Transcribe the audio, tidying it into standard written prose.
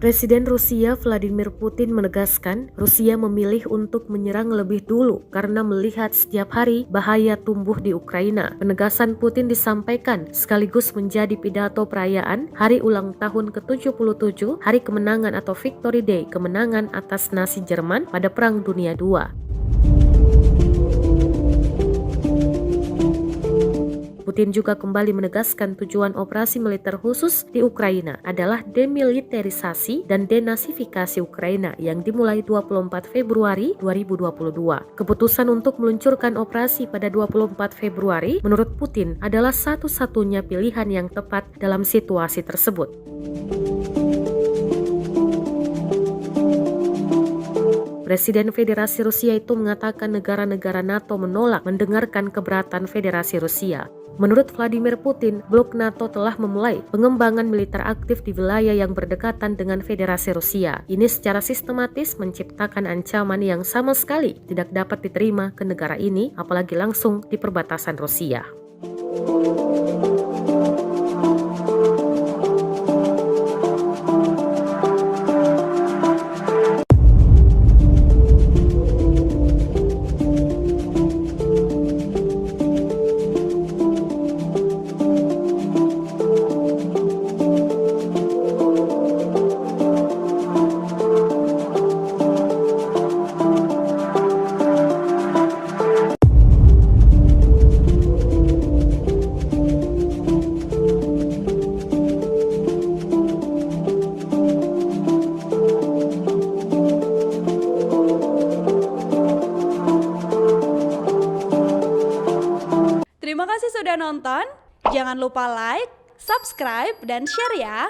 Presiden Rusia Vladimir Putin menegaskan Rusia memilih untuk menyerang lebih dulu karena melihat setiap hari bahaya tumbuh di Ukraina. Penegasan Putin disampaikan sekaligus menjadi pidato perayaan hari ulang tahun ke-77 Hari Kemenangan atau Victory Day, kemenangan atas Nazi Jerman pada Perang Dunia II. Putin juga kembali menegaskan tujuan operasi militer khusus di Ukraina adalah demilitarisasi dan denasifikasi Ukraina yang dimulai 24 Februari 2022. Keputusan untuk meluncurkan operasi pada 24 Februari menurut Putin adalah satu-satunya pilihan yang tepat dalam situasi tersebut. Presiden Federasi Rusia itu mengatakan negara-negara NATO menolak mendengarkan keberatan Federasi Rusia. Menurut Vladimir Putin, blok NATO telah memulai pengembangan militer aktif di wilayah yang berdekatan dengan Federasi Rusia. Ini secara sistematis menciptakan ancaman yang sama sekali tidak dapat diterima ke negara ini, apalagi langsung di perbatasan Rusia. Terima kasih sudah nonton. Jangan lupa like, subscribe, dan share ya.